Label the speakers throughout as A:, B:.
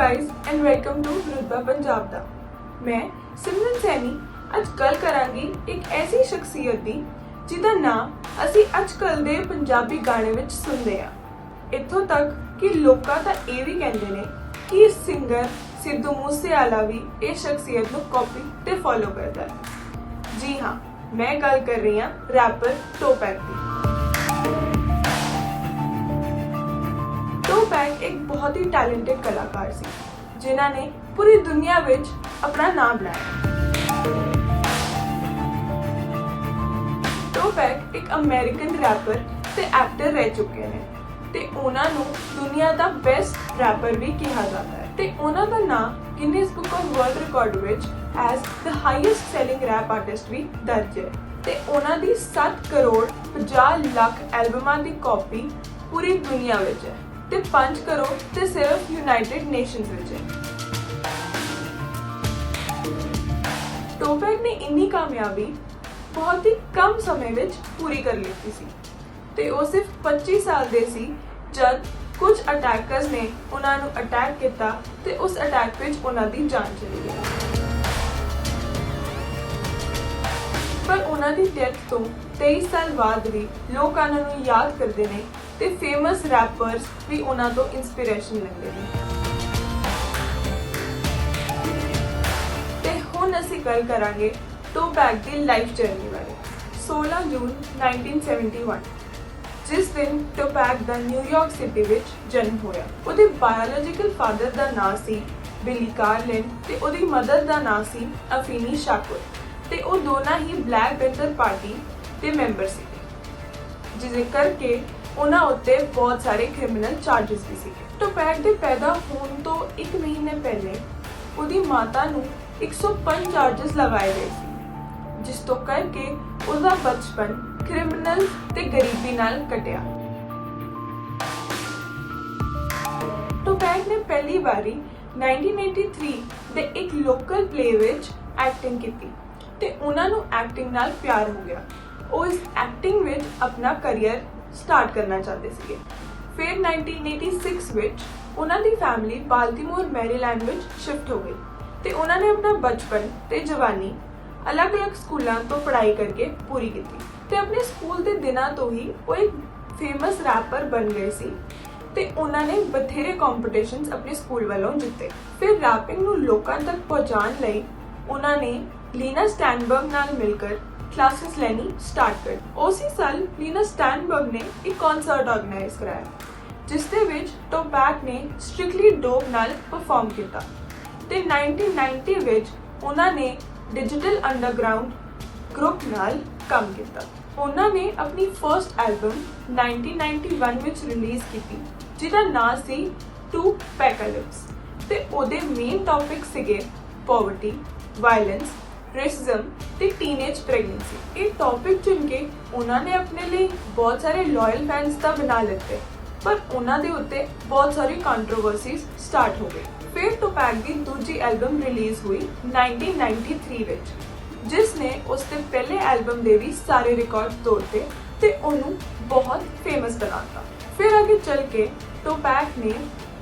A: Guys and welcome to रुतबा पंजाब दा। मैं सिमरन सैनी अज गल करांगी एक ऐसी शख्सियत दी जिहदा नाम असी अजकल दे पंजाबी गाने विच सुनदे आ। इत्थों तक कि लोकां तां इह वी कहंदे ने कि सिंगर सिद्धू मूसेवाला भी इस शख्सियत नूं कॉपी ते फॉलो करदा है। जी हाँ, मैं गल कर रही हां रैपर टोपैक दी। टोपैक एक बहुत ही टैलेंटेड कलाकार सी जिन्हां ने पूरी दुनिया विच अपना नाम बनाया। टोपैक एक अमेरिकन रैपर ते एक्टर रह चुके हैं ते उन्हां नूं दुनिया दा बेस्ट रैपर भी कहा जाता है ते उन्हां दा नाम Guinness book of world record विच as the highest selling rap artist भी दर्ज है ते उन्हां दी 7 करोड़ 50 लाख एल्बमां दी कॉपी पूरी दुनिया विच है ते 5 करोड़ ते सिर्फ यूनाइटेड नेशंस विच है। टोपैक ने इन्नी कामयाबी बहुत ही कम समय विच पूरी कर ली सी ते वो सिर्फ 25 साल दे सी जब कुछ अटैकर्स ने उन्हां नूं अटैक किया ते उस अटैक विच उन्हां दी जान चली गई। पर उन्हां दी डेथ तो 23 साल बाद भी लोग उन्हां नूं याद करदे ने ते फेमस रैपर्स भी उन्हां तो इंस्पिरेशन लैंदे ने। ते हुण असीं गल करांगे टोपैक दी लाइफ जर्नी बारे। 16 जून 1971 जिस दिन टोपैक दा न्यूयॉर्क सिटी विच जन्म होया। उहदे बायोलॉजिकल फादर दा नाम सी बिली कार्लिन ते उहदी मदर दा नाम सी अफीनी शाकुर ते वो दोनों ही ब्लैक पैंथर पार्टी के मैंबर सी, जिसे करके उन्हां उत्ते बहुत सारे क्रिमिनल चार्जिस भी सी। टोपैक दे पैदा होने तो 1 महीने पहले उहदी माता नूं 105 चार्जिस लगाए गए सी, जिस तो करके उसका बचपन क्रिमिनल ते गरीबी नाल कटिया। टोपैक ने पहली बारी 1983 दे एक लोकल प्ले विच एक्टिंग की ते उन्हां नूं एक्टिंग नाल प्यार हो गया। वो इस एक्टिंग विच अपना करियर स्टार्ट करना चाहते थे। फिर 1986 विच उन्हां दी फैमिली बाल्टीमोर मैरीलैंड विच शिफ्ट हो गई ते उन्हां ने अपना बचपन ते जवानी अलग अलग स्कूलों तो पढ़ाई करके पूरी की ते अपने स्कूल के दिनों तो ही वो एक फेमस रैपर बन गए सी ते उन्हां ने बथेरे कॉम्पीटिशन्स अपने स्कूल वालों जीते। फिर रैपिंग नूं लोकां तक पहुंचाने लई उन्हां ने लीना स्टैनबर्ग नाल मिलकर क्लासेस लेनी स्टार्ट कर। उसी साल लीना स्टैनबर्ग ने एक कॉन्सर्ट ऑर्गेनाइज कराया जिस दे विच टोपैक ने स्ट्रिक्टली डोप नाल परफॉर्म किया ते 1990 विच उन्हां ने डिजिटल अंडरग्राउंड ग्रुप नाल काम किया। उन्हां ने अपनी फर्स्ट एल्बम 1991 विच रिलीज की जिहदा नाम सी टू पैकालिप्स ते ओदे मेन टॉपिक सिगे पॉवर्टी, वायलेंस, रेसिज्म ते टीनेज प्रेगनेंसी। ये टॉपिक चुन के उन्होंने अपने लिए बहुत सारे लॉयल फैंस तो बना लेते, पर उन्होंने उत्ते बहुत सारी कंट्रोवर्सीज स्टार्ट हो गई। फिर टोपैक की दूसरी एल्बम रिलीज हुई 1993 विच, जिसने उसके पहले एल्बम दे भी सारे रिकॉर्ड तोड़ते ते उन्होंने बहुत फेमस बनाता। फिर आगे चल के टोपैक ने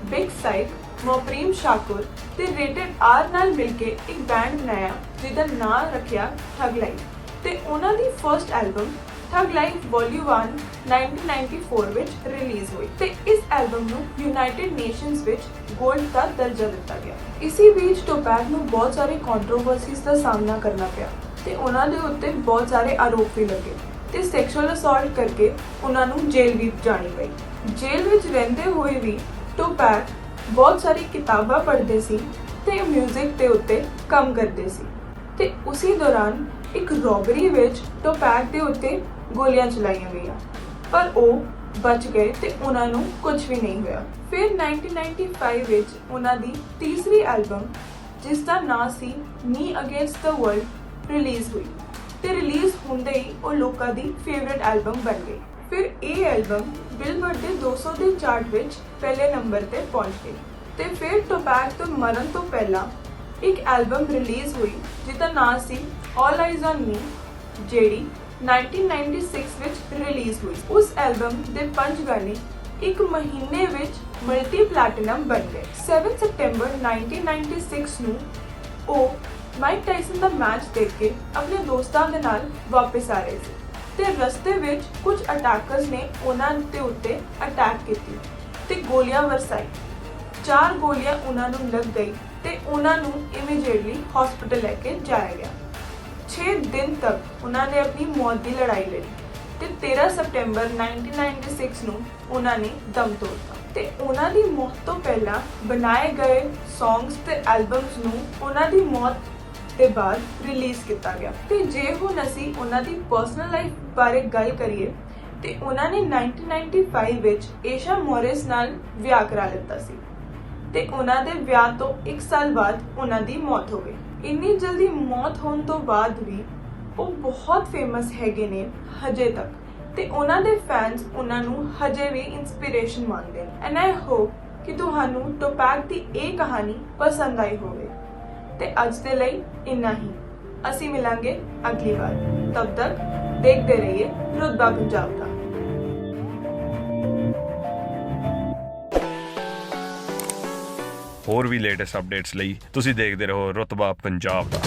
A: बिग साइक, मोपरीम शाकुर ते रेटेड आर नाल मिलके एक बैंड बनाया जिहदा नाम रखिया ठग लाइफ ते उन्हां the first album thug life volume 1 1994 which release हुई ते इस एल्बम नूं यूनाइटेड नेशंस विच गोल्ड का दर्जा दिता गया। इसी बीच टोपैक नूं बहुत सारे कंट्रोवर्सीज का सामना करना पिया ते उन्हां दे उत्ते बहुत सारे आरोप भी लगे ते सैक्सुअल असॉल्ट करके उन्हां नूं जेल भी जानी पई। जेल विच रहिंदे होए भी टोपैक बहुत सारी किताबां पढ़ते सी ते म्यूजिक के उत्ते काम करते सी ते उसी दौरान एक रॉबरी विच टोपैक के उत्ते गोलियां चलाईयां गईयां, पर वो बच गए ते उन्हां नूं कुछ भी नहीं हुआ। फिर 1995 विच उन्हां दी तीसरी एल्बम जिसका नाम see me against the world release हुई ते रिलीज होंदे ही वो लोकां दी फेवरेट एल्बम बन गई। फिर ये एल्बम बिलबोर्ड के 200 के चार्ट विच पहले नंबर पे पहुंच गई ते फिर टोपैक तो मरण तो पहला एक एल्बम रिलीज हुई जिसका नाम see all eyes on me, JD 1996 which release हुई। उस एल्बम के 5 गाने ਇੱਕ ਮਹੀਨੇ ਵਿੱਚ ਮਲਟੀ ਪਲੈਟੀਨਮ ਬਣ ਗਏ। 7 ਸਤੰਬਰ 1996 ਨੂੰ ਉਹ ਮਾਈਕ ਟਾਇਸਨ ਦਾ ਮੈਚ ਦੇਖ ਕੇ ਆਪਣੇ ਦੋਸਤਾਂ ਦੇ ਨਾਲ ਵਾਪਸ ਆ ਰਹੇ ਸੀ ਤੇ ਰਸਤੇ ਵਿੱਚ ਕੁਝ ਅਟੈਕਰਸ ਨੇ ਉਹਨਾਂ ਦੇ ਉੱਤੇ ਅਟੈਕ ਕੀਤੀ ਤੇ ਗੋਲੀਆਂ ਵਰਸਾਈ। 4 ਗੋਲੀਆਂ ਉਹਨਾਂ ਨੂੰ ਲੱਗ ਗਈ ਤੇ ਉਹਨਾਂ ਨੂੰ ਇਮੀਡੀਏਟਲੀ ਹਸਪੀਟਲ ਲੈ ਕੇ ਜਾਇਆ ਗਿਆ। 6 ਦਿਨ ਤੱਕ ਉਹਨਾਂ ਨੇ ਆਪਣੀ ਮੌਤ ਦੀ ਲੜਾਈ ਲੜੀ ਤੇ 13 ਸਤੰਬਰ 1996 ਨੂੰ ਉਹਨਾਂ ਨੇ ਦਮ ਤੋੜਤਾ ਤੇ ਉਹਨਾਂ ਦੀ ਮੌਤ ਤੋਂ ਪਹਿਲਾਂ ਬਣਾਏ ਗਏ ਸੌਂਗਸ ਤੇ ਐਲਬਮਸ ਨੂੰ ਉਹਨਾਂ ਦੀ ਮੌਤ ਦੇ ਬਾਅਦ ਰਿਲੀਜ਼ ਕੀਤਾ ਗਿਆ। ਤੇ ਜੇ ਹੁਣ ਅਸੀਂ ਉਹਨਾਂ ਦੀ ਪਰਸਨਲ ਲਾਈਫ ਬਾਰੇ ਗੱਲ ਕਰੀਏ ਤੇ ਉਹਨਾਂ ਨੇ 1995 ਵਿੱਚ ਏਸ਼ਾ ਮੋਰਿਸ ਨਾਲ ਵਿਆਹ ਕਰਾ ਲਿੱਤਾ ਸੀ ਤੇ ਉਹਨਾਂ ਦੇ ਵਿਆਹ ਤੋਂ 1 ਸਾਲ ਬਾਅਦ ਉਹਨਾਂ ਦੀ ਮੌਤ ਹੋ ਗਈ। ਇੰਨੀ ਜਲਦੀ ਮੌਤ ਹੋਣ ਤੋਂ ਬਾਅਦ ਵੀ ਉਹ ਬਹੁਤ ਫੇਮਸ ਹੈਗੇ ਨੇ ਹਜੇ ਤੱਕ ਤੇ ਉਹਨਾਂ ਦੇ ਫੈਨਸ ਉਹਨਾਂ ਨੂੰ ਹਜੇ ਵੀ ਇਨਸਪੀਰੇਸ਼ਨ ਮੰਨਦੇ ਨੇ। ਐਂਡ ਆਈ ਹੋਪ ਕਿ ਤੁਹਾਨੂੰ ਟੋਪੈਕ ਦੀ ਇਹ ਕਹਾਣੀ ਪਸੰਦ ਆਈ ਹੋਵੇ ਤੇ ਅੱਜ ਦੇ ਲਈ ਇੰਨਾ ਹੀ। ਅਸੀਂ ਮਿਲਾਂਗੇ ਅਗਲੀ ਵਾਰ। ਤਬ ਤੱਕ ਦੇਖਦੇ ਰਹੀਏ ਰੁਤਬਾ ਪੰਜਾਬ ਦਾ।
B: ਹੋਰ ਵੀ ਲੇਟੈਸਟ ਅਪਡੇਟਸ ਲਈ ਤੁਸੀਂ ਦੇਖਦੇ ਰਹੋ ਰੁਤਬਾ ਪੰਜਾਬ ਦਾ।